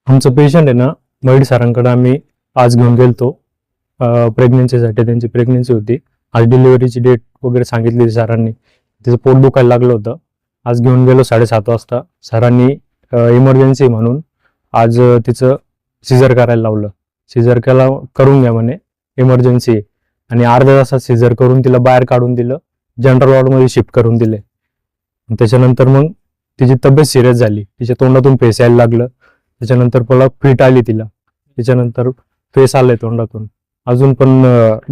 आमचं पेशंट आहे ना, मयूर सरांकडे आम्ही आज घेऊन गेलतो प्रेग्नन्सीसाठी. त्यांची प्रेग्नन्सी होती. आज डिलिव्हरीची डेट वगैरे सांगितली सरांनी. तिचं पोट दुखायला लागलं होतं. आज घेऊन गेलो 7:30 वाजता. सरांनी इमर्जन्सी म्हणून आज तिचं सिझर करायला लावलं. सिझर करून घ्या म्हणे, इमर्जन्सी आहे. आणि अर्ध्या तासात सिझर करून तिला बाहेर काढून दिलं. जनरल वॉर्डमध्ये शिफ्ट करून दिले. त्याच्यानंतर मग तिची तब्येत सिरियस झाली. तिच्या तोंडातून फेस यायला लागलं. त्याच्यानंतर मला फिट आली तिला. त्याच्यानंतर फेस आलाय तोंडातून. अजून पण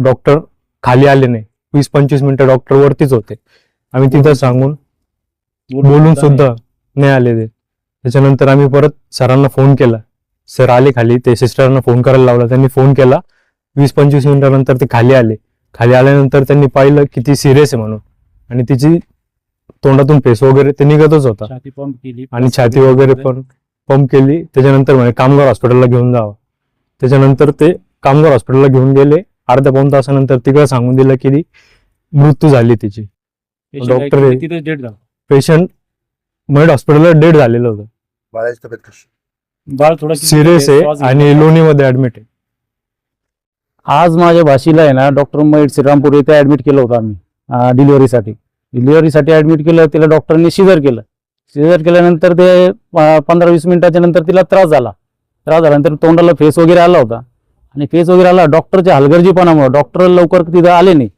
डॉक्टर खाली आले नाही. 20-25 मिनिटं डॉक्टर वरतीच होते. आम्ही तिथं सांगून बोलून सुद्धा नाही आले ते. त्याच्यानंतर आम्ही परत सरांना फोन केला. सर आले खाली. ते सिस्टरांना फोन करायला लावला. त्यांनी फोन केला. 20-25 मिनिटानंतर ते खाली आले. खाली आल्यानंतर त्यांनी पाहिलं की ती सिरियस आहे म्हणून. आणि तिची तोंडातून फेस वगैरे ते निघतच होता. आणि छाती वगैरे पण पंप केली. त्याच्यानंतर म्हणे कामगार हॉस्पिटलला घेऊन जावं. त्याच्यानंतर ते कामगार हॉस्पिटलला घेऊन गेले. अर्ध्या पाऊण तासानंतर तिकडे सांगून दिलं की मृत्यू झाली तिची. डॉक्टर पेशंट मयूर हॉस्पिटलला डेड झालेलं होतं. बाळाची तब्येत कशी? बाळ थोडं सिरियस आहे आणि लोणीमध्ये ऍडमिट आहे. आज माझ्या भाषीला आहे ना डॉक्टर मयूर श्रीरामपूर येथे ऍडमिट केलं होतं आम्ही डिलिव्हरीसाठी ऍडमिट केलं. तिला डॉक्टरांनी सिझर केल्यानंतर ते 15-20 मिनिटाच्या नंतर तिला त्रास झाल्यानंतर तोंडाला फेस वगैरे आला होता. आणि फेस वगैरे आला डॉक्टरच्या हलगर्जीपणामुळे डॉक्टर लवकर तिथं आले नाही.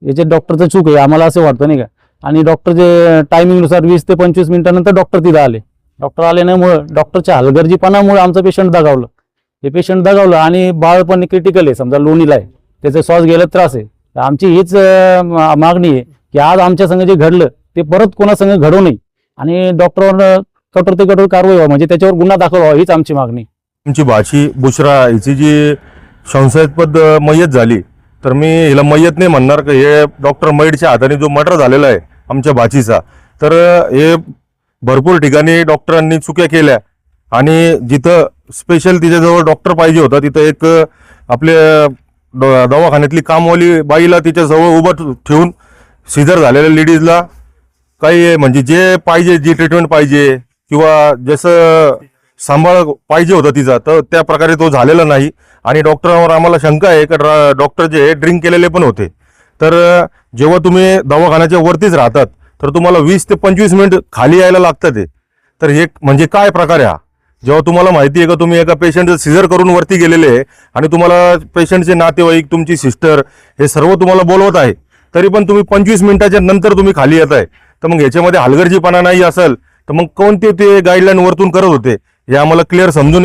याचे डॉक्टरचं चूक आहे आम्हाला असं वाटतं नाही का. आणि डॉक्टरचे टायमिंगनुसार 20 ते 25 मिनिटानंतर डॉक्टर तिथं आले. डॉक्टर आल्यामुळे डॉक्टरच्या हलगर्जीपणामुळे आमचं पेशंट दगावलं. हे पेशंट दगावलं आणि बाळ पण क्रिटिकल आहे, समजा लोणीला आहे, त्याचा श्वास घ्यायला त्रास आहे. तर आमची हीच मागणी आहे की आज आमच्या संग जे घडलं ते परत कोणासंग घडू नये आणि डॉक्टरवर कठोर ते कठोर कारवाई व्हावी, म्हणजे त्याच्यावर गुन्हा दाखल व्हावा, हीच आमची मागणी. तुमची भाची बुशरा हिची जी संशयास्पद मयत झाली, तर मी हिला मयत नाही म्हणणार का. हे डॉक्टर मयूरच्या हाताने जो मर्डर झालेला आहे आमच्या भाचीचा, तर हे भरपूर ठिकाणी डॉक्टरांनी चुक्या केल्या. आणि जिथं स्पेशल तिच्याजवळ डॉक्टर पाहिजे होता तिथं एक आपल्या दवाखान्यातली कामवाली बाईला तिच्याजवळ उभं ठेवून सिझर झालेल्या लेडीजला काही म्हणजे जे पाहिजे, जी ट्रीटमेंट पाहिजे किंवा जसं सांभाळ पाहिजे होता तिचा, तर त्या प्रकारे तो झालेला नाही. आणि डॉक्टरांवर आम्हाला शंका आहे की डॉक्टर जे ड्रिंक केलेले पण होते. तर जेव्हा तुम्ही दवाखान्याच्या वरतीच राहतात तर तुम्हाला 20 ते 25 मिनिट खाली यायला लागतात. तर हे म्हणजे काय प्रकार आहे हा? जेव्हा तुम्हाला माहिती आहे का तुम्ही एका पेशंटचं सिझर करून वरती गेलेले आहे आणि तुम्हाला पेशंटचे नातेवाईक, तुमची सिस्टर हे सर्व तुम्हाला बोलवत आहे, तरी पण तुम्ही 25 मिनिटाच्या नंतर तुम्ही खाली येत आहे. तर मग ह्याच्यामध्ये हलगर्जीपणा नाही असेल तर मग कोणते ते गाईडलाईन वरतून करत होते हे आम्हाला क्लिअर समजून